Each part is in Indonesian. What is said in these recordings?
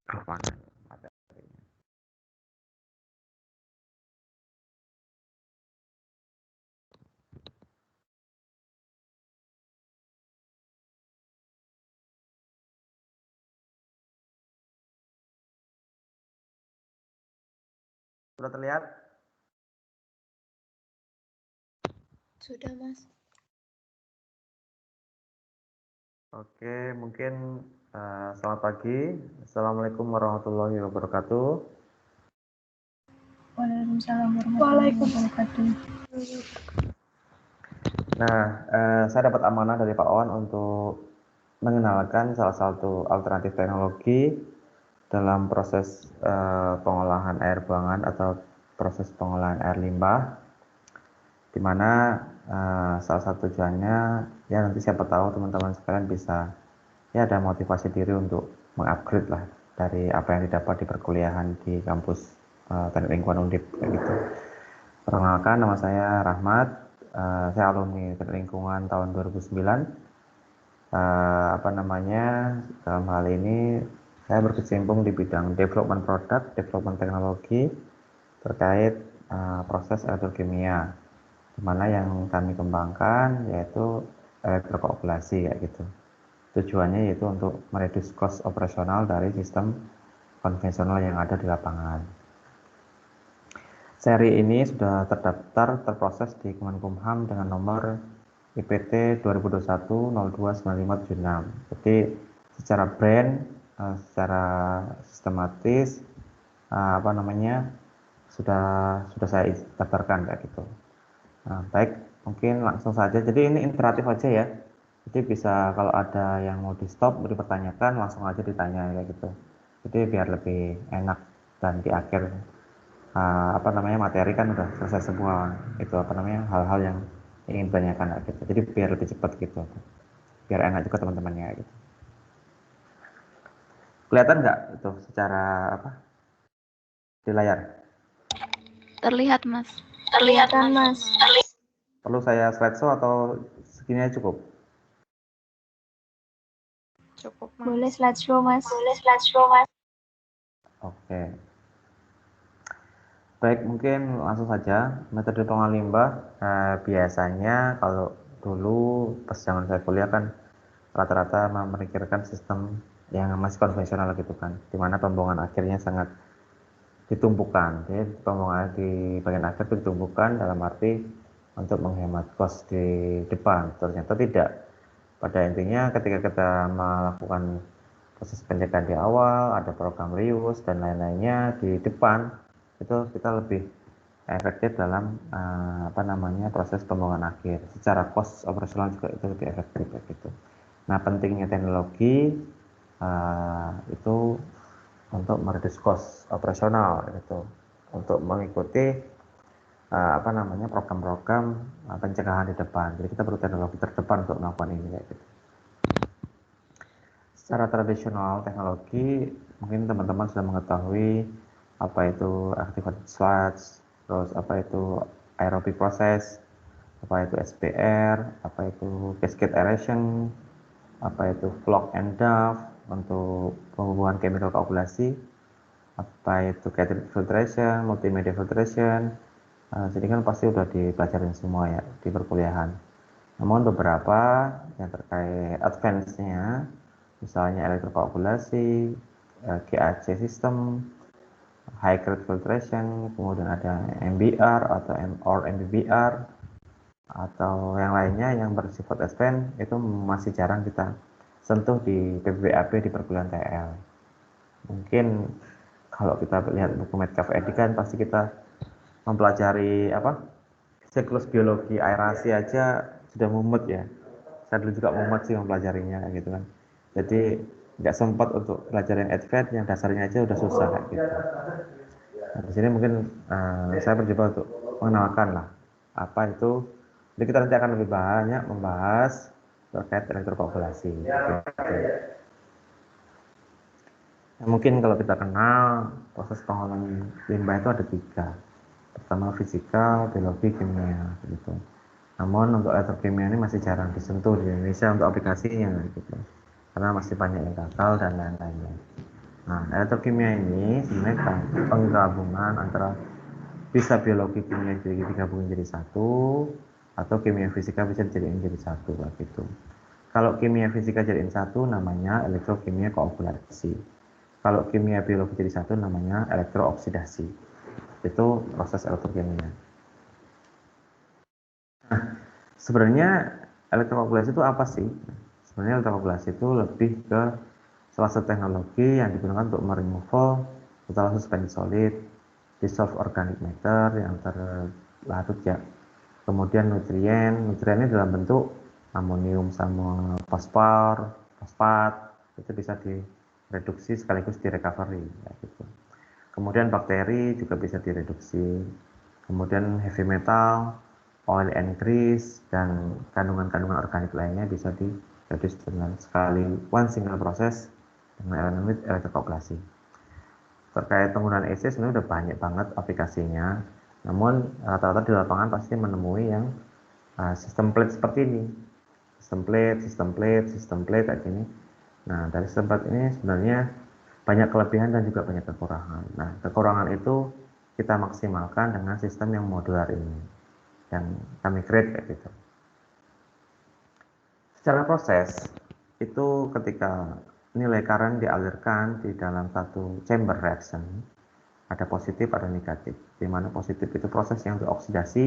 Relevan materinya. Sudah terlihat? Sudah, Mas. Oke, mungkin selamat pagi. Assalamualaikum warahmatullahi wabarakatuh. Waalaikumsalam warahmatullahi wabarakatuh. Nah, saya dapat amanah dari Pak Wan untuk mengenalkan salah satu alternatif teknologi dalam proses pengolahan air buangan atau proses pengolahan air limbah, di mana salah satu tujuannya ya nanti siapa tahu teman-teman sekalian bisa ya ada motivasi diri untuk mengupgrade lah dari apa yang didapat di perkuliahan di kampus Teknik Lingkungan Undip kayak gitu. Perkenalkan, nama saya Rahmat, saya alumni Teknik Lingkungan tahun 2009. Dalam hal ini saya berkecimpung di bidang development produk, development teknologi terkait proses elektrokimia, di mana yang kami kembangkan yaitu elektrokoagulasi kayak gitu. Tujuannya yaitu untuk mereduce cost operasional dari sistem konvensional yang ada di lapangan. Seri ini sudah terdaftar terproses di Kemenkumham dengan nomor IPT 2021-029576. Jadi secara brand, secara sistematis, sudah saya daftarkan kayak gitu. Nah, baik, mungkin langsung saja. Jadi ini interaktif aja ya. Jadi bisa kalau ada yang mau di stop, mau dipertanyakan, langsung aja ditanya kayak gitu. Jadi biar lebih enak dan di akhir materi kan udah selesai semua. Itu hal-hal yang ingin ditanyakan kayak gitu. Jadi biar lebih cepat gitu. Biar enak juga teman-temannya gitu. Kelihatan nggak itu secara di layar? Terlihat, Mas. Kelihatan, Mas. Perlu saya slideshow atau segini aja cukup? Cukup, Mas. Boleh slideshow, Mas. Oke. Baik, mungkin langsung saja. Metode pengolahan limbah biasanya kalau dulu pas zaman saya kuliah kan rata-rata memikirkan sistem yang masih konvensional gitu kan, di mana pembuangan akhirnya sangat ditumpukan. Jadi pembuangan di bagian akhir itu ditumpukan dalam arti untuk menghemat cost di depan. Ternyata tidak. Pada intinya ketika kita melakukan proses pencegahan di awal, ada program reuse dan lain-lainnya di depan, itu kita lebih efektif dalam proses pembuangan akhir. Secara cost operasional juga itu lebih efektif gitu. Nah, pentingnya teknologi itu untuk mereduce cost operasional gitu, untuk mengikuti program-program pencegahan di depan. Jadi kita perlu teknologi terdepan untuk melakukan ini kayak gitu. Secara tradisional teknologi mungkin teman-teman sudah mengetahui apa itu activated sludge, terus apa itu aerobic process, apa itu SPR, apa itu cascade aeration, apa itu flock and dove untuk pembuangan chemical koagulasi, apa itu catalytic filtration, multimedia filtration. Jadi kan pasti udah dipelajarin semua ya di perkuliahan. Namun beberapa yang terkait advance-nya, misalnya elektrokoagulasi, GAC system, high grade filtration, kemudian ada MBR atau MBBR, atau yang lainnya yang bersifat advance itu masih jarang kita sentuh di PPBAB di perkuliahan TL. Mungkin kalau kita lihat buku Metcalf Eddy kan pasti kita mempelajari siklus biologi aerasi aja sudah mumet ya. Saya dulu juga mumet sih mempelajarinya gitu kan. Jadi nggak sempat untuk belajar yang advance, yang dasarnya aja udah susah kayak gitu. Nah, di sini mungkin saya mencoba untuk mengenalkan lah apa itu. Jadi kita nanti akan lebih banyak membahas terkait elektrokoagulasi. Gitu. Nah, mungkin kalau kita kenal proses pengolahan limbah itu ada 3. Pertama fisikal, biologi, kimia gitu. Namun untuk elektrokimia ini masih jarang disentuh di Indonesia untuk aplikasinya gitu. Karena masih banyak yang gagal dan lain-lainnya. Nah, elektrokimia ini sebenarnya penggabungan antara bisa biologi kimia jadi digabungin jadi satu, atau kimia fisika bisa dijadiin jadi satu gitu. Kalau kimia fisika jadiin satu namanya elektrokimia koagulasi. Kalau kimia biologi jadi satu namanya elektrooksidasi. Itu proses elektrokimia. Nah, sebenarnya elektrokoagulasi itu apa sih? Sebenarnya elektrokoagulasi itu lebih ke salah satu teknologi yang digunakan untuk meremoval total suspended solid, dissolve organic matter yang terlarut ya. Kemudian nutriennya dalam bentuk amonium sama fosfat, itu bisa direduksi sekaligus direcovery ya gitu. Kemudian bakteri juga bisa direduksi. Kemudian heavy metal, oil and grease, dan kandungan-kandungan organik lainnya bisa direduksi dengan one single proses dengan elemen elektrokoagulasi. Terkait penggunaan EC sebenarnya udah banyak banget aplikasinya, namun rata-rata di lapangan pasti menemui yang sistem plate seperti ini, sistem plate kayak gini. Nah, dari sistem plate ini sebenarnya banyak kelebihan dan juga banyak kekurangan. Nah, kekurangan itu kita maksimalkan dengan sistem yang modular ini, yang kami create kayak gitu. Secara proses, itu ketika nilai current dialirkan di dalam satu chamber reaction, ada positif, ada negatif. Di mana positif itu proses yang dioksidasi,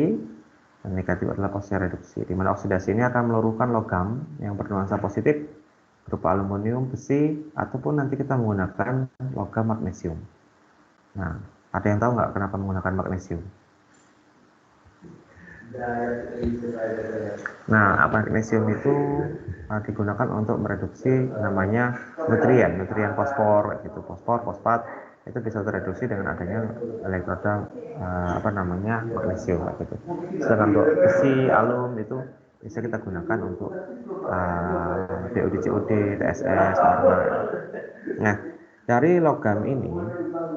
dan negatif adalah proses reduksi. Di mana oksidasi ini akan meluruhkan logam yang bernuansa positif berupa aluminium, besi, ataupun nanti kita menggunakan logam magnesium. Nah, ada yang tahu nggak kenapa menggunakan magnesium? Nah, magnesium itu digunakan untuk mereduksi namanya nutrien fosfor, gitu, fosfat, itu bisa tereduksi dengan adanya elektroda magnesium, gitu. Sedangkan untuk besi, alum itu bisa kita gunakan untuk DOD, COD, TSS, warna. Nah, dari logam ini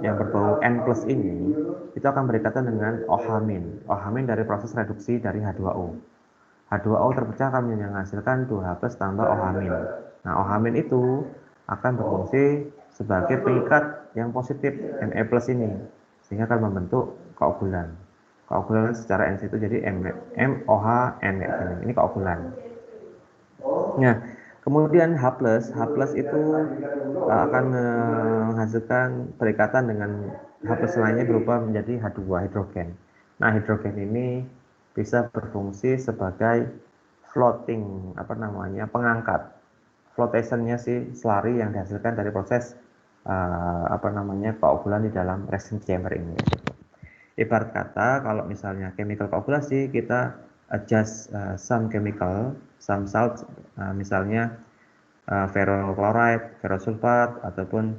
yang berbau N+ ini itu akan berikatan dengan OH-. OH- dari proses reduksi dari H2O. H2O terpecah akan menghasilkan 2H+ tambah OH-. Nah, OH- itu akan berfungsi sebagai pengikat yang positif Na+ ini, sehingga akan membentuk koagulan. Koagulan secara NC itu jadi MOH-N ini koagulan. Nah, kemudian H+ itu akan menghasilkan perikatan dengan H+ lainnya berupa menjadi H2 hidrogen. Nah, hidrogen ini bisa berfungsi sebagai floating pengangkat. Flotationnya si slurry yang dihasilkan dari proses koagulan di dalam reaction chamber ini. Ibarat kata kalau misalnya chemical koagulasi kita adjust some chemical, some salt, misalnya ferrochloride, ferrosulfat, ataupun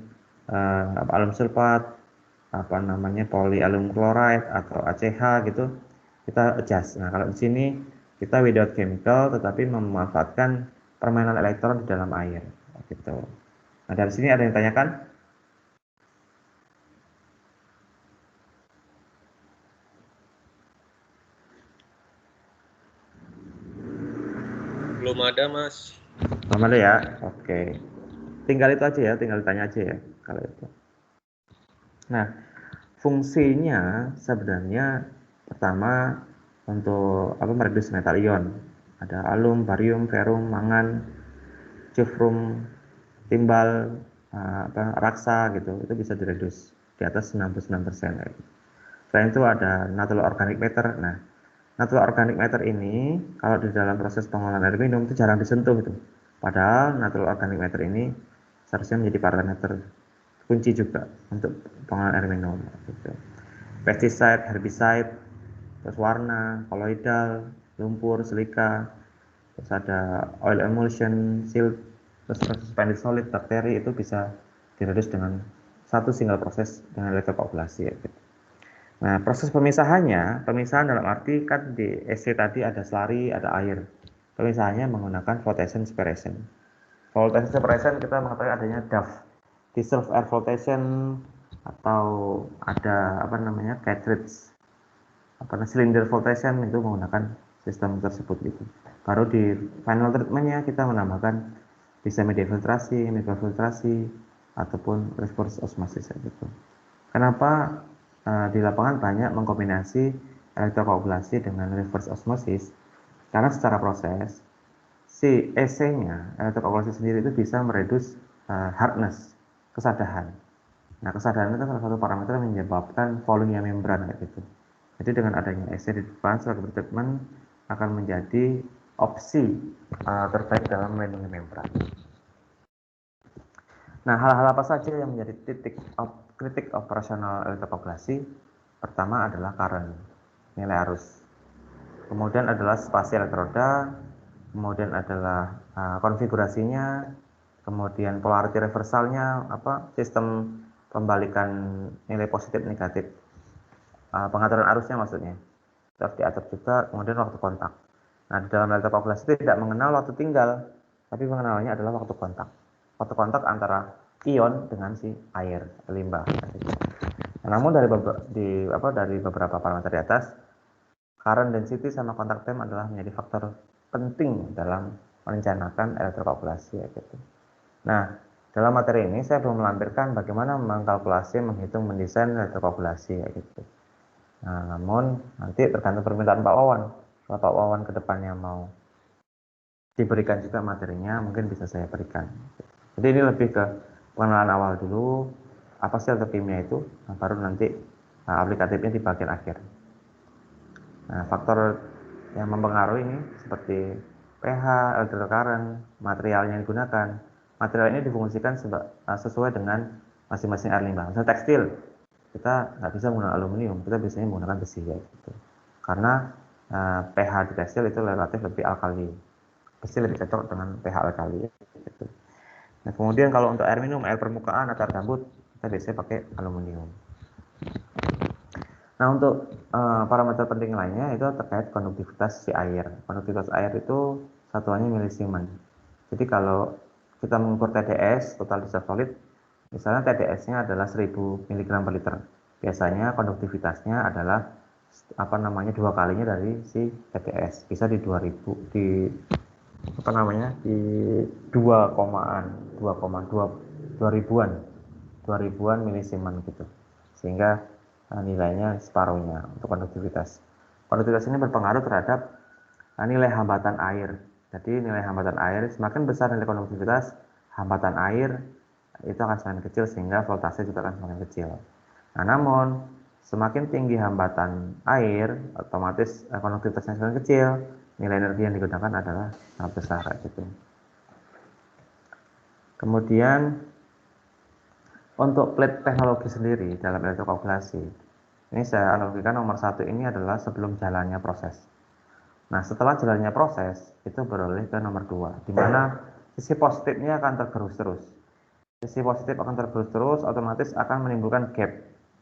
alum sulfat, polyalum chloride atau ACH gitu, kita adjust. Nah, kalau di sini kita without chemical tetapi memanfaatkan permainan elektron di dalam air gitu. Nah, dari sini ada yang tanyakan? Belum ada, Mas. Belum ada ya? Oke. Tinggal itu aja ya, tinggal ditanya aja ya kalau itu. Nah, fungsinya sebenarnya pertama untuk mereduksi metal ion. Ada alum, barium, ferum, mangan, cufrum, timbal, raksa gitu. Itu bisa diredus di atas 99%. Selain itu ada natural organic matter. Nah, natural organic matter ini kalau di dalam proses pengolahan air minum itu jarang disentuh itu. Padahal natural organic matter ini seharusnya menjadi parameter kunci juga untuk pengolahan air minum. Gitu. Pesticide, herbicide, terus warna, koloidal, lumpur, silika, terus ada oil emulsion, silt, terus suspended solid, bakteri itu bisa diredus dengan satu single proses dengan elektrokoagulasi ya, gitu. Nah, proses pemisahan dalam arti kan di EC tadi ada slurry, ada air. Pemisahannya menggunakan flotation separation. Flotation separation kita mengetahui adanya DAF, dissolved air flotation, atau ada cartridge, cylinder flotation, itu menggunakan sistem tersebut gitu. Baru di final treatmentnya kita menambahkan bisa media filtrasi, mikrofiltrasi, ataupun reverse osmosis gitu. Kenapa di lapangan banyak mengkombinasi elektrokoagulasi dengan reverse osmosis? Karena secara proses si EC-nya elektrokoagulasi sendiri itu bisa meredus hardness, kesadahan. Nah, kesadahan itu salah satu parameter yang menyebabkan volumenya membran kayak gitu. Jadi dengan adanya EC di depan, setelah treatment akan menjadi opsi terbaik dalam melindungi membran. Nah, hal-hal apa saja yang menjadi kritik operasional elektrokoagulasi? Pertama adalah current, nilai arus. Kemudian adalah spasi elektroda, kemudian adalah konfigurasinya, kemudian polarity reversalnya, sistem pembalikan nilai positif negatif, pengaturan arusnya maksudnya. Itu harus diatur juga, kemudian waktu kontak. Nah, di dalam elektrokoagulasi tidak mengenal waktu tinggal, tapi mengenalnya adalah waktu kontak. Waktu kontak antara ion dengan si air, limbah. Nah, namun dari beberapa parameter di atas, current density sama contact time adalah menjadi faktor penting dalam merencanakan elektrokoagulasi gitu. Nah, dalam materi ini saya belum melampirkan bagaimana mengkalkulasi, menghitung, mendesain elektrokoagulasi gitu. Nah, namun nanti tergantung permintaan Pak Wawan. Kalau Pak Wawan kedepannya mau diberikan juga materinya, mungkin bisa saya berikan. Jadi ini lebih ke pengenalan awal dulu, apa sih elektrokimia itu, nah, baru nanti aplikatifnya di bagian akhir. Nah, faktor yang mempengaruhi ini seperti pH, electrical current, material yang digunakan. Material ini difungsikan sesuai dengan masing-masing air limbah. Misalnya tekstil, kita nggak bisa menggunakan aluminium, kita biasanya menggunakan besi ya, gitu. Karena pH di tekstil itu relatif lebih alkali. Besi lebih cocok dengan pH alkali. Gitu. Nah, kemudian kalau untuk air minum, air permukaan atau air gambut, kita biasanya pakai aluminium. Nah, untuk parameter penting lainnya itu terkait konduktivitas si air. Konduktivitas air itu satuannya milisiemens. Jadi kalau kita mengukur TDS, total discharge solid, misalnya TDS-nya adalah 1000 mg per liter. Biasanya konduktivitasnya adalah dua kalinya dari si TDS. Bisa di 2000 di di 2000-an milisiemens gitu. Sehingga nilainya separuhnya untuk konduktivitas. Konduktivitas ini berpengaruh terhadap nilai hambatan air. Jadi nilai hambatan air semakin besar nilai konduktivitas, hambatan air itu akan semakin kecil sehingga voltase juga akan semakin kecil. Nah, namun semakin tinggi hambatan air, otomatis konduktivitasnya semakin kecil, nilai energi yang digunakan adalah sangat besar gitu. Kemudian untuk plate teknologi sendiri dalam elektrokoagulasi, ini saya analogikan nomor 1 ini adalah sebelum jalannya proses. Nah, setelah jalannya proses, itu beralih ke nomor 2, di mana sisi positifnya akan tergerus terus. Sisi positif akan tergerus terus, otomatis akan menimbulkan gap.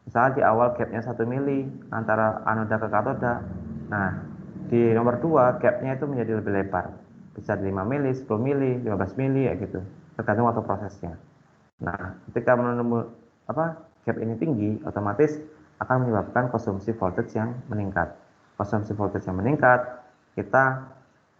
Misalnya di awal gapnya 1 mili antara anoda ke katoda. Nah, di nomor 2 gapnya itu menjadi lebih lebar. Bisa 5 mili, 10 mili, 15 mili ya gitu. Tergantung waktu prosesnya. Nah, ketika gap ini tinggi, otomatis akan menyebabkan konsumsi voltage yang meningkat. Konsumsi voltage yang meningkat, kita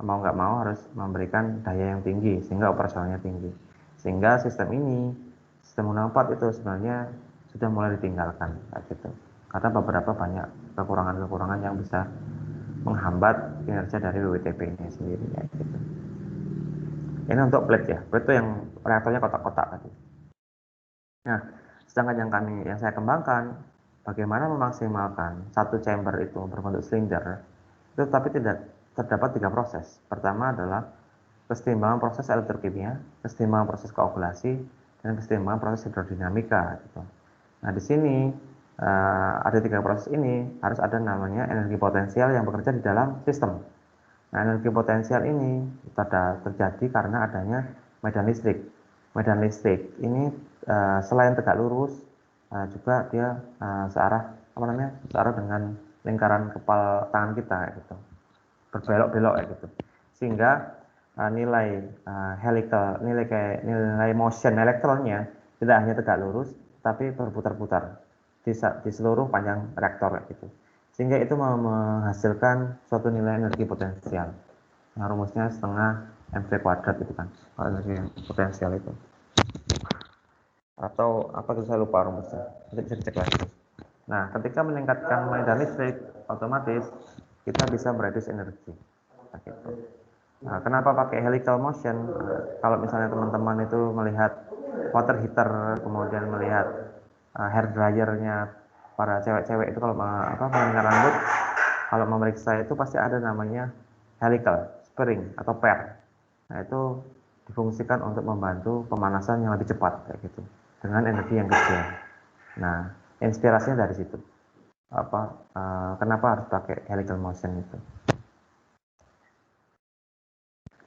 mau nggak mau harus memberikan daya yang tinggi sehingga operasionalnya tinggi. Sehingga sistem menggunakan 4 itu sebenarnya sudah mulai ditinggalkan gitu. Karena beberapa banyak kekurangan-kekurangan yang bisa menghambat kinerja dari WWTP ini sendiri ya, gitu. Ini untuk plate ya. Plate itu yang reaktornya kotak-kotak tadi. Nah, sedangkan yang saya kembangkan, bagaimana memaksimalkan satu chamber itu berbentuk silinder, itu tapi tidak terdapat 3 proses. Pertama adalah kesetimbangan proses elektrokimia, kesetimbangan proses koagulasi, dan kesetimbangan proses hidrodinamika. Gitu. Nah, di sini ada 3 proses ini, harus ada namanya energi potensial yang bekerja di dalam sistem. Nah, energi potensial ini terjadi karena adanya medan listrik. Medan listrik ini selain tegak lurus, juga dia searah dengan lingkaran kepal tangan kita gitu, berbelok-belok gitu, sehingga nilai motion elektronnya tidak hanya tegak lurus, tapi berputar-putar di seluruh panjang reaktor gitu, sehingga itu menghasilkan suatu nilai energi potensial. Nah, rumusnya setengah mv kuadrat itu kan, energi potensial itu. atau apa itu saya lupa rumusnya, nanti bisa dicek lagi. Nah, ketika meningkatkan medan listrik, otomatis kita bisa mereduce energi. Nah, gitu. Nah, kenapa pakai helical motion? Kalau misalnya teman-teman itu melihat water heater, kemudian melihat hair dryernya para cewek-cewek itu kalau mengenai rambut, kalau memeriksa itu pasti ada namanya helical spring atau pair. Nah, itu difungsikan untuk membantu pemanasan yang lebih cepat kayak gitu dengan energi yang kecil. Nah, inspirasinya dari situ. Kenapa harus pakai helical motion itu?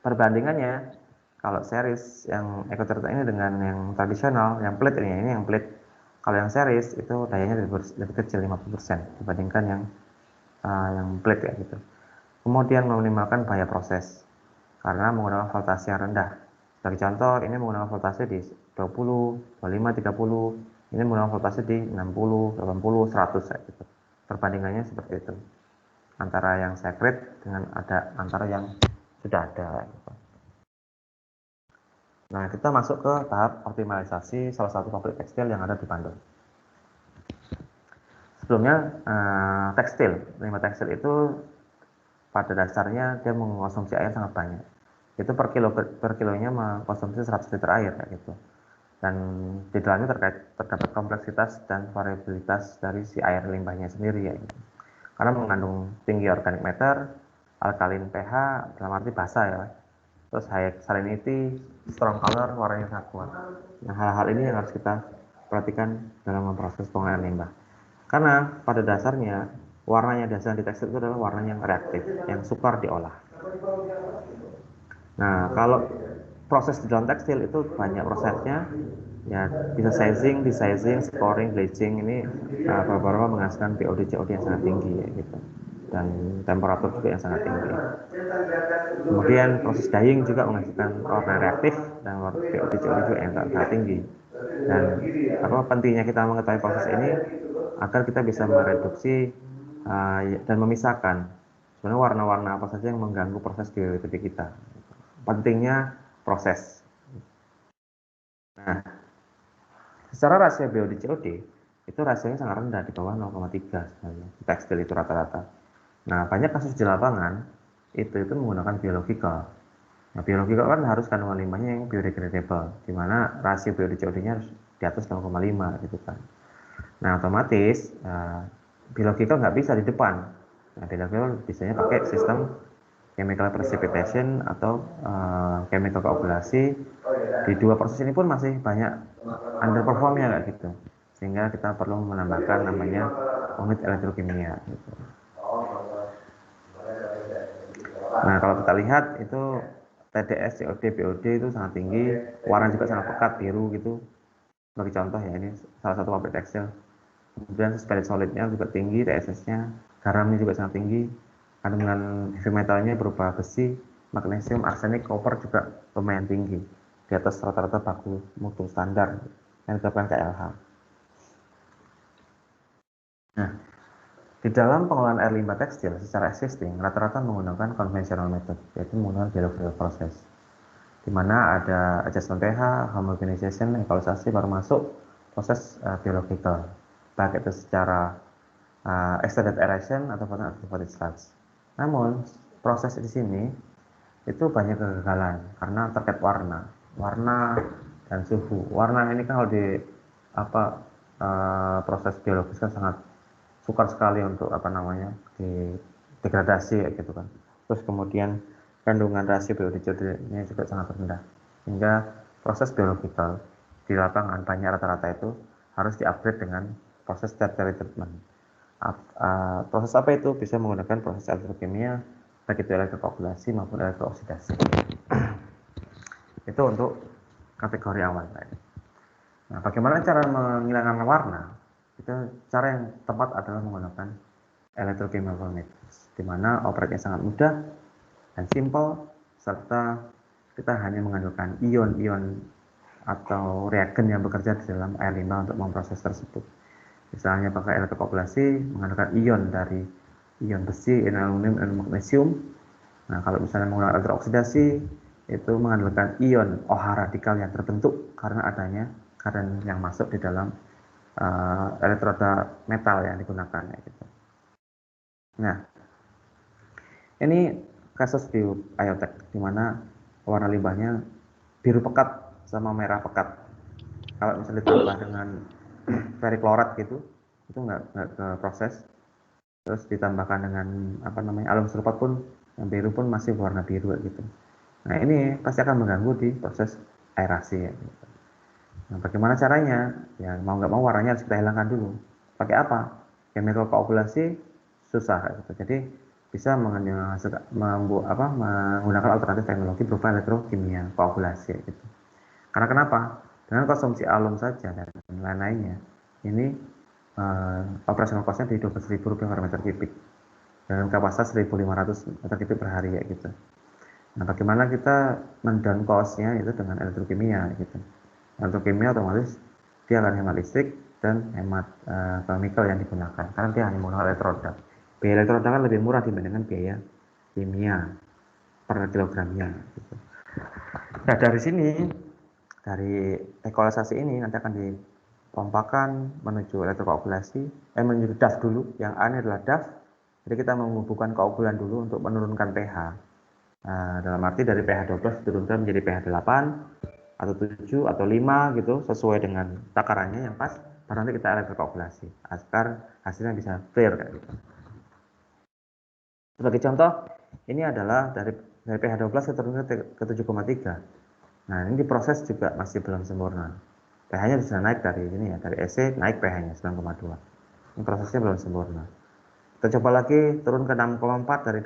Perbandingannya, kalau series yang EcoCerta ini dengan yang tradisional, yang plate ini yang plate. Kalau yang series itu dayanya lebih kecil 50% dibandingkan yang plate ya gitu. Kemudian meminimalkan bahaya proses karena menggunakan voltase yang rendah. Sebagai contoh, ini menggunakan voltase di 20, 25, 30. Ini menggunakan voltase di 60, 80, 100 ya gitu. Perbandingannya seperti itu. Antara yang secret dengan antara yang sudah ada gitu. Nah, kita masuk ke tahap optimalisasi salah satu pabrik tekstil yang ada di Bandung. Sebelumnya, limbah tekstil itu pada dasarnya dia mengkonsumsi air sangat banyak. Itu per kilonya mengkonsumsi 100 liter air kayak gitu. Dan di dalamnya terdapat kompleksitas dan variabilitas dari si air limbahnya sendiri ya gitu. Karena mengandung tinggi organic matter, alkalin pH dalam arti basah ya, terus high salinity, strong color, warnanya sangat kuat. Nah, hal-hal ini yang harus kita perhatikan dalam memproses pengolahan limbah. Karena pada dasarnya warnanya dasar di tekstil itu adalah warna yang reaktif, yang sukar diolah. Nah, kalau proses di dalam tekstil itu banyak prosesnya, ya bisa sizing, desizing, scoring, bleaching. Ini beberapa menghasilkan BOD COD yang sangat tinggi ya gitu, dan temperatur juga yang sangat tinggi. Kemudian proses dyeing juga menghasilkan warna reaktif dan BOD COD juga yang sangat tinggi. Dan pentingnya kita mengetahui proses ini agar kita bisa mereduksi dan memisahkan sebenarnya warna-warna apa saja yang mengganggu proses BOD kita. Pentingnya proses. Nah, secara rasio BOD COD itu rasionya sangat rendah, di bawah 0,3 sebenarnya di tekstil itu rata-rata. Nah, banyak kasus di lapangan itu menggunakan biological. Nah, biological kan harus kandungan limbahnya yang biodegradable, di mana rasio BOD COD-nya harus di atas 0,5 gitu kan. Nah, otomatis biological nggak bisa di depan. Nah, biological biasanya pakai sistem chemical precipitation atau chemical koagulasi. Di dua proses ini pun masih banyak underperformnya kayak gitu, sehingga kita perlu menambahkan namanya unit elektrokimia gitu. Nah, kalau kita lihat itu TDS, COD, BOD itu sangat tinggi, warna juga sangat pekat biru gitu. Sebagai contoh ya, ini salah satu pabrik tekstil. Kemudian spirit solidnya juga tinggi, TSS-nya, garamnya juga sangat tinggi, kandungan heavy metalnya berupa besi, magnesium, arsenik, koper juga lumayan tinggi, di atas rata-rata baku mutu standar yang ditetapkan KLH. Nah, di dalam pengolahan air limbah tekstil secara existing rata-rata menggunakan conventional method, yaitu menggunakan biological process, di mana ada adjustment pH, homogenization, equalisasi, baru masuk proses biological, baik itu secara extended aeration ataupun activated starch. Namun proses di sini itu banyak kegagalan karena terkait warna dan suhu. Warna ini kan kalau di proses biologis kan sangat sukar sekali untuk di degradasi gitu kan. Terus kemudian kandungan rasio BOD COD-nya juga sangat rendah, sehingga proses biological di lapangan banyak rata-rata itu harus di-upgrade dengan proses tertiary treatment. Proses apa itu? Bisa menggunakan proses elektrokimia, baik itu elektrokoagulasi maupun elektrooksidasi. Itu untuk kategori awal. Nah, bagaimana cara menghilangkan warna? Itu cara yang tepat adalah menggunakan electrochemical methods, di mana operasinya sangat mudah dan simple, serta kita hanya mengandalkan ion-ion atau reagen yang bekerja di dalam air limbah untuk memproses tersebut. Misalnya pakai elektrokoagulasi mengandalkan ion dari ion besi, ion aluminium, ion magnesium. Nah, kalau misalnya menggunakan elektrooksidasi itu mengandalkan ion OH radikal yang terbentuk karena adanya current yang masuk di dalam elektroda metal yang digunakan ya, gitu. Nah, ini kasus di Iotek di mana warna limbahnya biru pekat sama merah pekat. Kalau misalnya ditambah dengan periklorat gitu, itu nggak ke proses. Terus ditambahkan dengan apa namanya alum sulfat pun yang biru pun masih warna biru gitu. Nah ini pasti akan mengganggu di proses aerasi ya. Gitu. Nah bagaimana caranya? Ya mau nggak mau warnanya harus kita hilangkan dulu. Pakai apa? Chemical koagulasi susah gitu. Jadi bisa menggunakan alternatif teknologi berupa elektrokimia koagulasi gitu. Karena kenapa? Dengan konsumsi alum saja dan lain-lainnya, ini operasional cost-nya di Rp12.000 per meter kubik dengan kapasitas 1.500 meter kubik per hari ya gitu. Nah, bagaimana kita mendown cost-nya itu dengan elektrokimia gitu. Elektrokimia otomatis dia akan hemat listrik dan hemat chemical yang digunakan karena dia hanya menggunakan elektroda. Biaya elektroda kan lebih murah dibandingkan biaya kimia per kilogramnya gitu. Nah, dari sini dari ekologisasi ini nanti akan dipompakan menuju elektrokoagulasi, menuju DAF dulu. Yang A ini adalah DAF. Jadi kita menghubungkan koagulan dulu untuk menurunkan pH. Nah, dalam arti dari pH 12 diturunkan menjadi pH 8 atau 7 atau 5 gitu sesuai dengan takarannya yang pas. Baru nanti kita elektrokoagulasi agar hasilnya bisa clear kayak gitu. Sebagai contoh, ini adalah dari pH 12 turun ke 7,3. Nah, ini diproses juga masih belum sempurna. pH-nya bisa naik dari ini ya, dari EC naik pH-nya 9,2. Ini prosesnya belum sempurna. Kita coba lagi turun ke 6,4 dari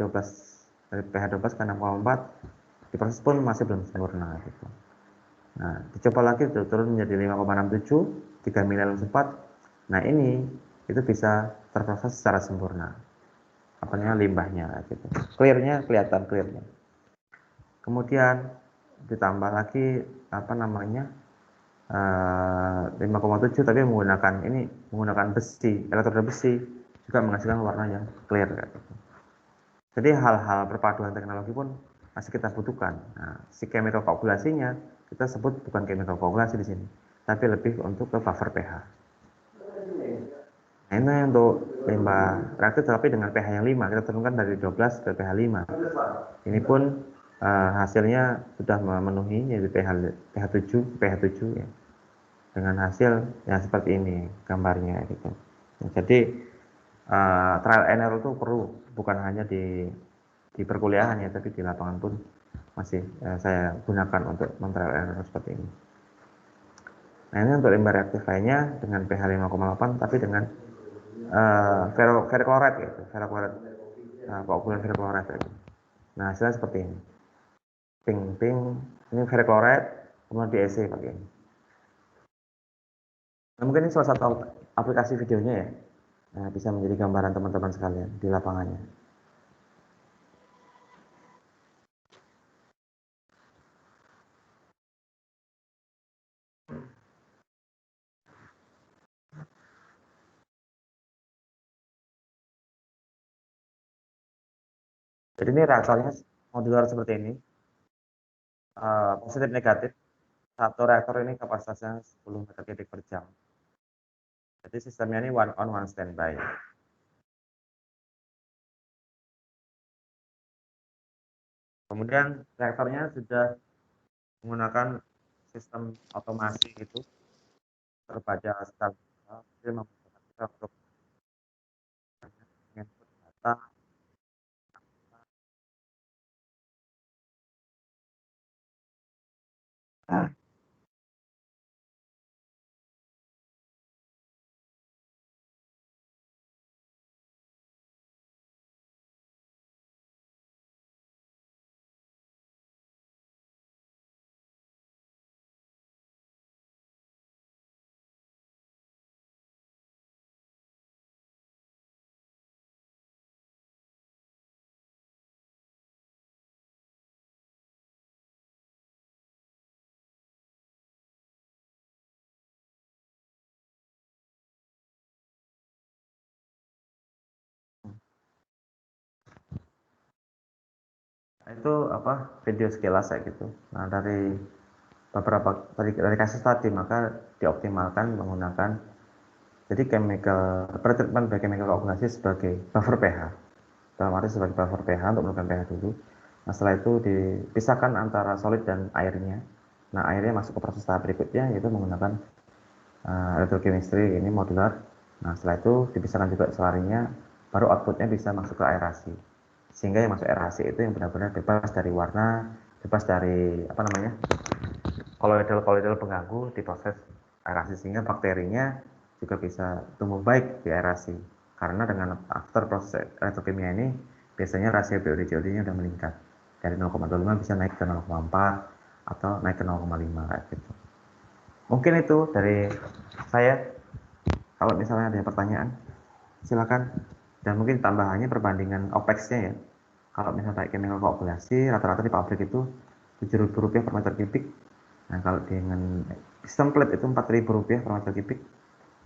pH 12 ke 6,4. Diproses pun masih belum sempurna gitu. Nah, dicoba lagi turun menjadi 5,67, 3 mili alum sulfat. Nah, ini itu bisa terproses secara sempurna. Apanya limbahnya gitu. Clearnya kelihatan clearnya. Kemudian ditambah lagi apa namanya 5,7 tapi menggunakan besi, elektroda besi juga menghasilkan warna yang clear gitu. Jadi hal-hal perpaduan teknologi pun masih kita butuhkan. Nah, si chemical koagulasinya kita sebut bukan chemical koagulasi di sini, tapi lebih untuk ke buffer pH. Nah, ini untuk limbah reaktif tapi dengan pH yang 5, kita turunkan dari 12 ke pH 5. Ini pun hasilnya sudah memenuhi yaitu pH 7 ya. Dengan hasil yang seperti ini gambarnya gitu. Nah, jadi trial and error itu perlu bukan hanya di perkuliahan ya, tapi di lapangan pun masih saya gunakan untuk men-trial and error seperti ini. Nah, ini untuk limbah reaktif lainnya dengan pH 5,8 tapi dengan ferrochloride gitu, ferrochloride, koagulan ferrochloride gitu. Nah, hasilnya seperti ini. Pink, ini ferrochloride, kemudian DEC pakai ini. Nah, mungkin ini salah satu aplikasi videonya ya. Nah, bisa menjadi gambaran teman-teman sekalian di lapangannya. Jadi ini reaktornya modular seperti ini, positif negatif. Satu reaktor ini kapasitasnya 10 meter kubik per jam. Jadi sistemnya ini one on one standby. Kemudian reaktornya sudah menggunakan sistem otomasi itu terbaca secara jadi memudahkan kita untuk input data. Itu apa video sekilas ya gitu. Nah dari beberapa dari kasus tadi, maka dioptimalkan menggunakan jadi pretreatment biochemical koagulasi sebagai buffer pH. Dalam arti sebagai buffer pH untuk menurunkan pH dulu. Nah, setelah itu dipisahkan antara solid dan airnya. Nah, airnya masuk ke proses tahap berikutnya, yaitu menggunakan electrochemistry ini modular. Nah, setelah itu dipisahkan juga selarinya, baru outputnya bisa masuk ke aerasi. Sehingga yang masuk aerasi itu yang benar-benar bebas dari warna, bebas dari koloidal pengganggu di proses aerasi, sehingga bakterinya juga bisa tumbuh baik di aerasi. Karena dengan after proses elektrokimia ini biasanya rasio BOD-COD-nya udah meningkat dari 0,25 bisa naik ke 0,4 atau naik ke 0,5 kayak gitu. Mungkin itu dari saya. Kalau misalnya ada pertanyaan silakan. Dan mungkin tambahannya perbandingan OPEX-nya ya. Kalau misalnya pakai chemical koagulasi rata-rata di pabrik itu Rp7.000 per meter kubik. Nah, kalau dengan sistem plate itu Rp4.000 per meter kubik.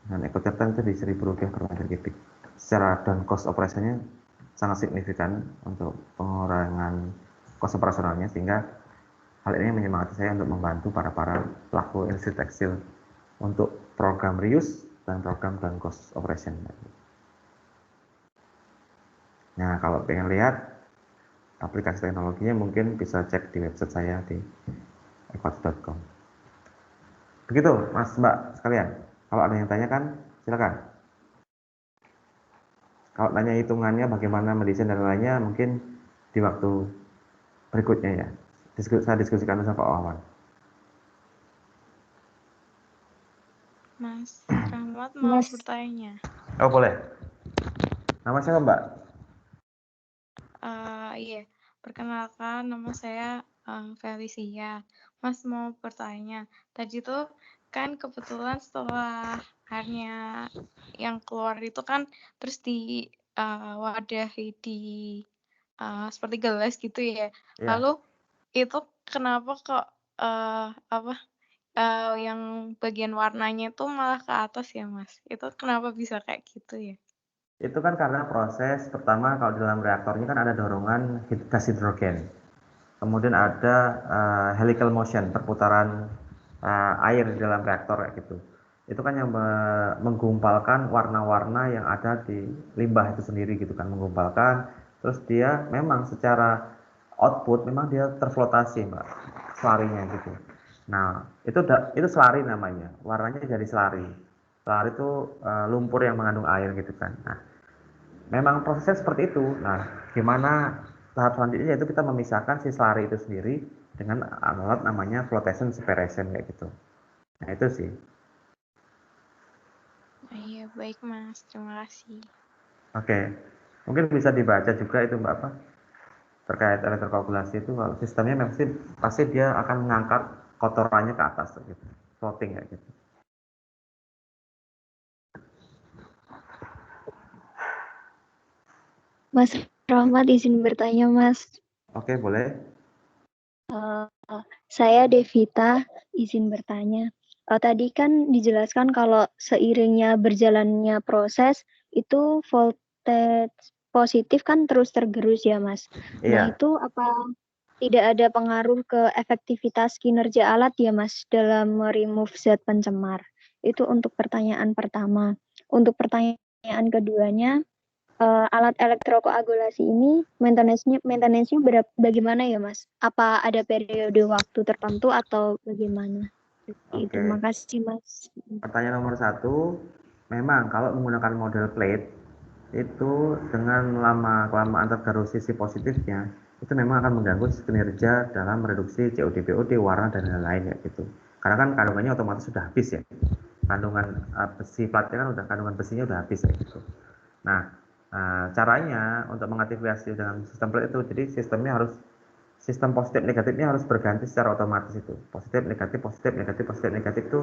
Dan ekotertan itu di Rp1.000 per meter kubik. Secara down cost operasinya sangat signifikan untuk pengurangan cost operasionalnya, sehingga hal ini menyemangati saya untuk membantu para pelaku industri tekstil untuk program reuse dan program down cost operation. Nah, kalau pengen lihat aplikasi teknologinya mungkin bisa cek di website saya di equat.com. Begitu Mas Mbak sekalian. Kalau ada yang tanyakan silakan. Kalau tanya hitungannya bagaimana mendesain dan lainnya mungkin di waktu berikutnya ya. Saya diskusikan sama Pak Wawan. Mas Rahmat mau Mas. bertanya. Oh boleh. Nama siapa Mbak? Iya, perkenalkan nama saya Felicia. Mas mau bertanya. Tadi tuh kan kebetulan setelah airnya yang keluar itu kan terus di wadahi di seperti gelas gitu ya. Iya. Lalu itu kenapa kok yang bagian warnanya itu malah ke atas ya Mas? Itu kenapa bisa kayak gitu ya? Itu kan karena proses pertama kalau di dalam reaktornya kan ada dorongan gas hidrogen. Kemudian ada helical motion, perputaran air di dalam reaktor kayak gitu. Itu kan yang menggumpalkan warna-warna yang ada di limbah itu sendiri gitu kan, menggumpalkan. Terus dia memang secara output memang dia terflotasi Mbak, selarinya gitu. Nah, itu selari namanya. Warnanya jadi selari. Selari itu lumpur yang mengandung air gitu kan. Nah, memang prosesnya seperti itu. Nah, gimana tahap selanjutnya yaitu kita memisahkan si selari itu sendiri dengan alat namanya flotation separation kayak gitu. Nah, itu sih. Iya, baik Mas. Terima kasih. Oke. Mungkin bisa dibaca juga itu Mbak apa? Terkait elektrokoagulasi itu kalau sistemnya pasti dia akan mengangkat kotorannya ke atas gitu. Floating kayak gitu. Mas Rahmat izin bertanya, Mas. Oke, boleh. Saya Devita izin bertanya. Tadi kan dijelaskan kalau seiringnya berjalannya proses itu voltage positif kan terus tergerus ya, Mas. Nah, Iya. itu apa tidak ada pengaruh ke efektivitas kinerja alat ya, Mas, dalam remove zat pencemar? Itu untuk pertanyaan pertama. Untuk pertanyaan keduanya, alat elektrokoagulasi ini maintenance-nya bagaimana ya, Mas? Apa ada periode waktu tertentu atau bagaimana? Itu, Oke. makasih, Mas. Pertanyaan nomor 1, memang kalau menggunakan model plate itu dengan kelamaan tergerus sisi positifnya itu memang akan mengganggu kinerja dalam mereduksi COD, BOD, warna dan lain-lain ya gitu. Karena kan kandungannya otomatis sudah habis ya. Kandungan besi platnya kan udah kandungan besinya udah habis ya gitu. Nah, caranya untuk mengaktifasi dengan sistem plate itu jadi sistem positif negatifnya harus berganti secara otomatis itu. Positif negatif positif negatif positif negatif itu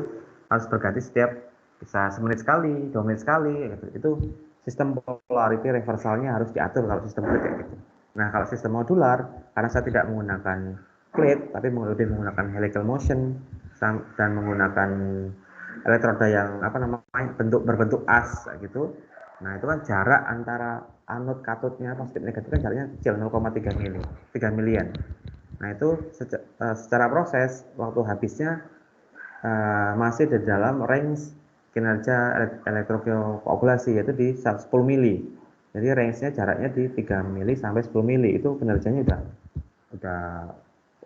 harus berganti setiap bisa semenit sekali, 2 menit sekali gitu. Itu sistem polarity reversalnya harus diatur kalau sistem plate kayak gitu. Nah, kalau sistem modular karena saya tidak menggunakan plate tapi lebih menggunakan helical motion dan menggunakan elektroda yang berbentuk as gitu. Nah, itu kan jarak antara anode katodnya positif negatif kan jaraknya kecil 0,3 mili, 3 milian. Nah itu secara proses waktu habisnya masih di dalam range kinerja elektrokoagulasi, yaitu di 10 mili. Jadi range-nya jaraknya di 3 mili sampai 10 mili, itu kinerjanya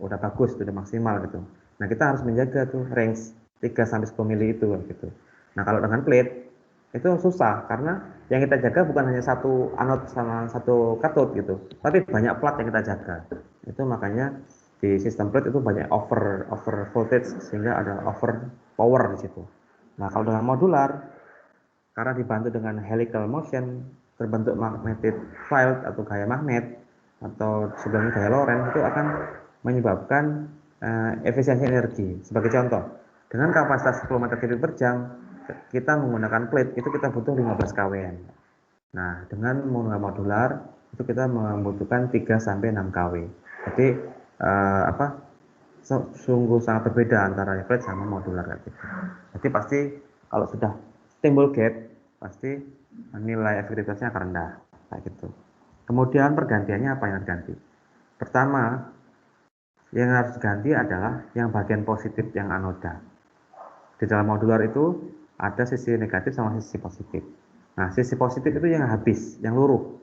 udah bagus, udah maksimal gitu. Nah kita harus menjaga tuh range 3 sampai 10 mili itu gitu. Nah kalau dengan plate itu susah, karena yang kita jaga bukan hanya satu anode sama satu katot gitu, tapi banyak plat yang kita jaga. Itu makanya di sistem plate itu banyak over voltage, sehingga ada over power di situ. Nah kalau dengan modular, karena dibantu dengan helical motion, terbentuk magnetic field atau gaya magnet, atau sebelumnya gaya Lorentz, itu akan menyebabkan efisiensi energi. Sebagai contoh, dengan kapasitas 10 meter kubik per jam, kita menggunakan plate itu kita butuh 15 kW. Nah, dengan menggunakan modular itu kita membutuhkan 3 sampai 6 kW. Jadi sungguh sangat berbeda antara plate sama modular gitu. Jadi pasti kalau sudah timbul gap, pasti nilai efektivitasnya akan rendah kayak gitu. Kemudian pergantiannya apa yang diganti? Pertama, yang harus diganti adalah yang bagian positif, yang anoda. Di dalam modular itu ada sisi negatif sama sisi positif. Nah, sisi positif itu yang habis, yang luruh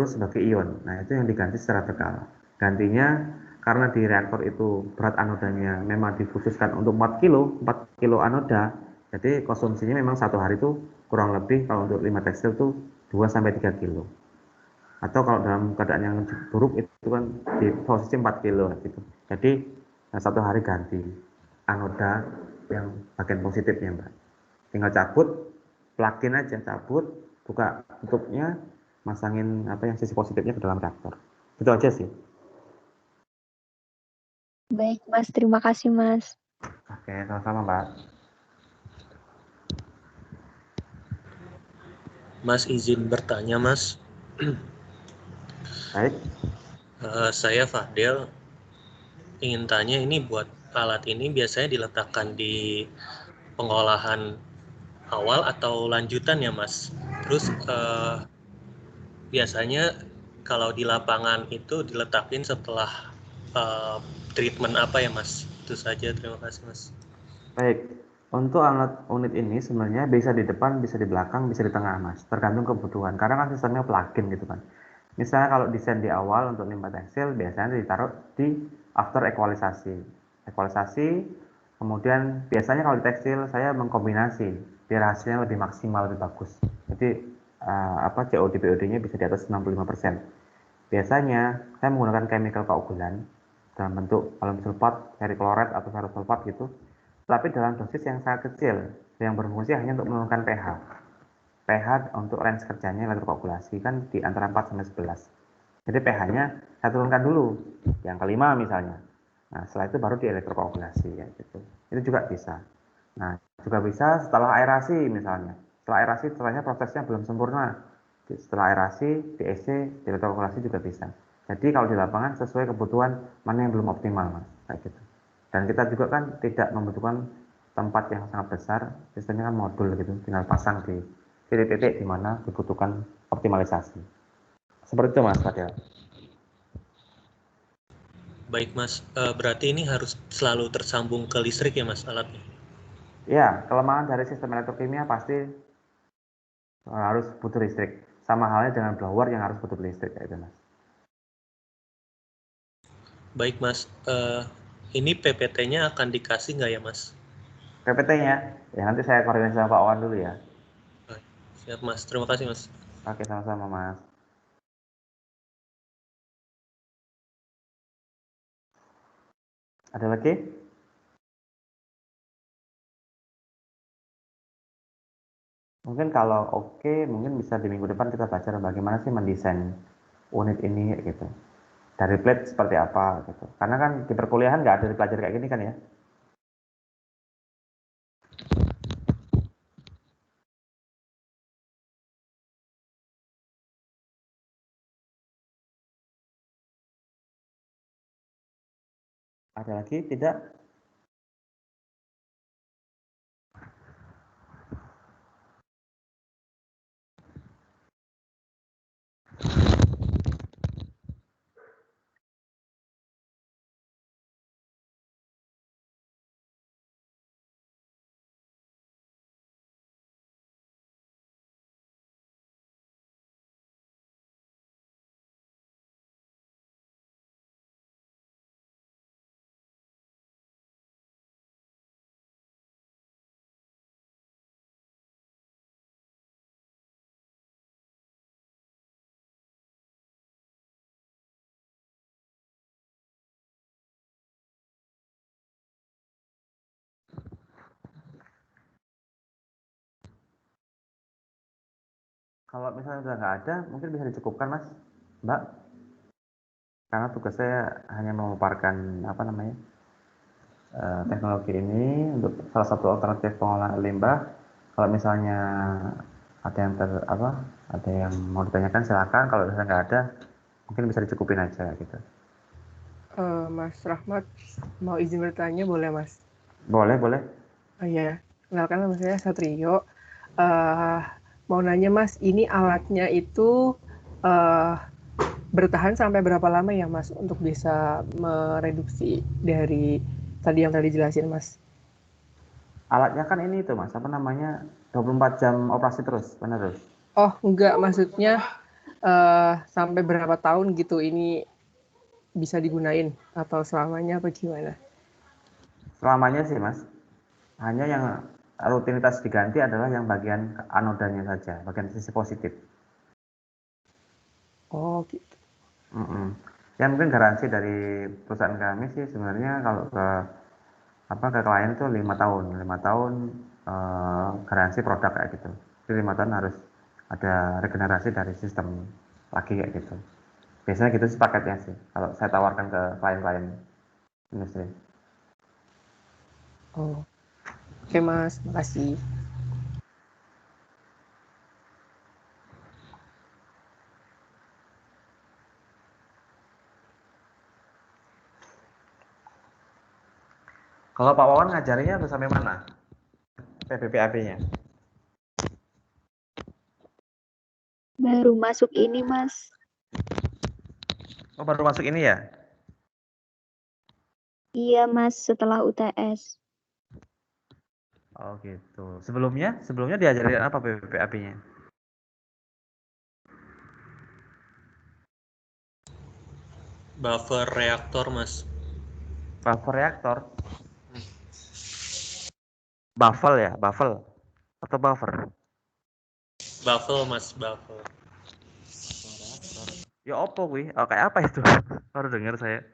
sebagai ion. Nah, itu yang diganti secara berkala. Gantinya karena di reaktor itu berat anodanya memang dikhususkan untuk 4 kilo anoda, jadi konsumsinya memang satu hari itu kurang lebih kalau untuk 5 tekstil itu 2 sampai 3 kilo. Atau kalau dalam keadaan yang buruk itu kan di posisi 4 kilo gitu. Jadi satu hari ganti anoda yang bagian positifnya, Mbak. Tinggal cabut, plugin aja, cabut, buka tutupnya, masangin yang sisi positifnya ke dalam reaktor. Itu aja sih. Baik, Mas. Terima kasih, Mas. Oke, sama-sama, Mbak. Mas izin bertanya, Mas. Baik. Saya Fadel ingin tanya, ini buat alat ini biasanya diletakkan di pengolahan awal atau lanjutan ya, Mas? Terus biasanya kalau di lapangan itu diletakin setelah treatment apa ya, Mas? Itu saja, terima kasih, Mas. Baik, untuk alat unit ini sebenarnya bisa di depan, bisa di belakang, bisa di tengah, Mas. Tergantung kebutuhan, karena kan sistemnya plugin gitu kan. Misalnya kalau desain di awal untuk limbah tekstil, biasanya ditaruh di after ekualisasi. Ekualisasi, kemudian biasanya kalau di tekstil saya mengkombinasi, biar hasilnya lebih maksimal, lebih bagus. Jadi COD BOD-nya bisa di atas 65%. Biasanya saya menggunakan chemical keunggulan dalam bentuk aluminium sulfat, ferrichloride atau ferrous sulfat gitu, tapi dalam dosis yang sangat kecil, yang berfungsi hanya untuk menurunkan pH. pH untuk range kerjanya elektrokoagulasi kan di antara 4 sampai 11. Jadi pH-nya saya turunkan dulu, yang kelima misalnya. Nah, setelah itu baru di elektrokoagulasi ya gitu. Itu juga bisa. Nah, juga bisa setelah aerasi misalnya. Setelah aerasi setelahnya prosesnya belum sempurna. Setelah aerasi, DSC, di elektrokoagulasi juga bisa. Jadi kalau di lapangan sesuai kebutuhan mana yang belum optimal, Mas, kayak gitu. Dan kita juga kan tidak membutuhkan tempat yang sangat besar, sistemnya kan modul gitu, tinggal pasang di titik-titik di mana dibutuhkan optimalisasi. Seperti itu, Mas Fadil. Baik, Mas. Berarti ini harus selalu tersambung ke listrik ya, Mas, alatnya? Ya, kelemahan dari sistem elektrokimia pasti harus butuh listrik. Sama halnya dengan blower yang harus butuh listrik, kayak itu, Mas. Baik, Mas. Ini PPT-nya akan dikasih nggak ya, Mas? PPT-nya, ya nanti saya koordinasi sama Pak Wan dulu ya. Siap, Mas. Terima kasih, Mas. Oke, sama-sama, Mas. Ada lagi? Mungkin kalau oke, mungkin bisa di minggu depan kita belajar bagaimana sih mendesain unit ini gitu. Dari plate seperti apa gitu. Karena kan di perkuliahan nggak ada dipelajari kayak gini kan ya. Ada lagi? Tidak? Kalau misalnya sudah nggak ada, mungkin bisa dicukupkan, Mas, Mbak. Karena tugas saya hanya memaparkan teknologi ini untuk salah satu alternatif pengolahan limbah. Kalau misalnya ada yang mau ditanyakan silakan. Kalau misalnya nggak ada, mungkin bisa dicukupin aja gitu. Mas Rahmat mau izin bertanya boleh Mas? Boleh. Oh iya, kenalkan nama saya Satrio. Mau nanya Mas, ini alatnya itu bertahan sampai berapa lama ya Mas untuk bisa mereduksi dari tadi yang tadi jelasin Mas? Alatnya kan ini itu, Mas, 24 jam operasi terus, penerus. Oh enggak, maksudnya sampai berapa tahun gitu ini bisa digunain atau selamanya apa gimana? Selamanya sih, Mas. Hanya yang rutinitas diganti adalah yang bagian anodanya saja, bagian sisi positif. Oh gitu. Ya mungkin garansi dari perusahaan kami sih sebenarnya kalau ke klien itu 5 tahun, 5 tahun garansi produk kayak gitu. Jadi 5 tahun harus ada regenerasi dari sistem lagi kayak gitu. Biasanya gitu sih paketnya sih, kalau saya tawarkan ke klien-klien industri. Oh, oke Mas, makasih. Kalau Pak Wawan ngajarinya udah sampai mana? PBPAB-nya? Baru masuk ini, Mas. Oh, baru masuk ini ya? Iya, Mas, setelah UTS. Oh gitu. Sebelumnya diajarin apa PBPAB-nya? Buffer reaktor, Mas. Buffer reaktor? Baffle ya? Baffle? Atau buffer? Baffle, Mas, baffle. Ya opo kuwi? Oh, kayak apa itu? Baru dengar saya.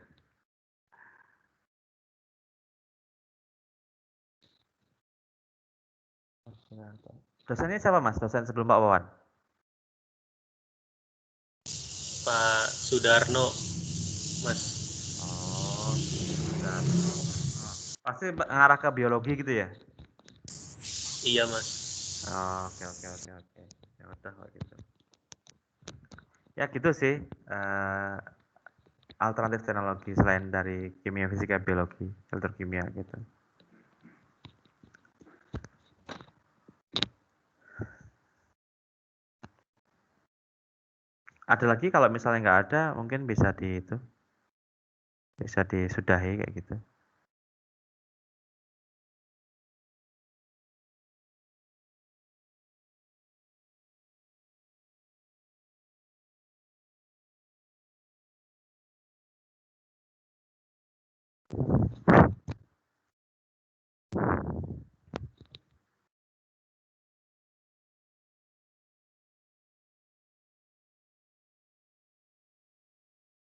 Dosennya siapa, Mas? Dosen sebelum Pak Wawan? Pak Sudarno, Mas. Oh, Sudarno. Pasti ngarah ke biologi gitu ya? Iya, Mas. Oh, oke. Ya udah kalau gitu. Ya gitu sih. Alternatif teknologi selain dari kimia, fisika, biologi, filter kimia gitu. Ada lagi kalau misalnya nggak ada, mungkin bisa disudahi kayak gitu.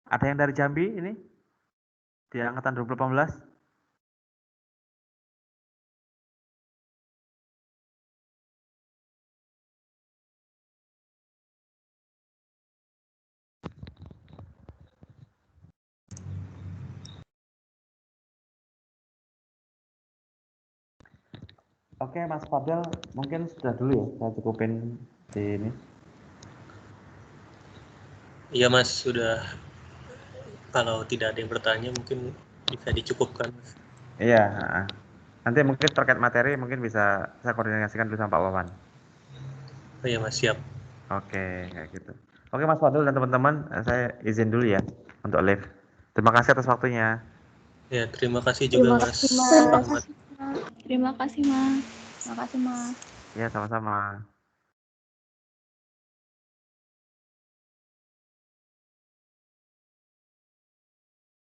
Ada yang dari Jambi ini? Di angkatan 2018? Oke, Mas Fadel, mungkin sudah dulu ya, saya cukupin di ini. Iya, Mas, sudah. Kalau tidak ada yang bertanya, mungkin bisa dicukupkan, Mas. Iya, nanti mungkin terkait materi mungkin bisa saya koordinasikan dulu sama Pak Wawan. Oh iya, Mas, siap. Oke, kayak gitu. Oke, Mas Fadel dan teman-teman, saya izin dulu ya untuk live. Terima kasih atas waktunya. Ya, terima kasih juga, Terima Mas kasih, Mas. Ahmad. Terima kasih, Mas. Terima kasih, Mas. Ya, sama-sama.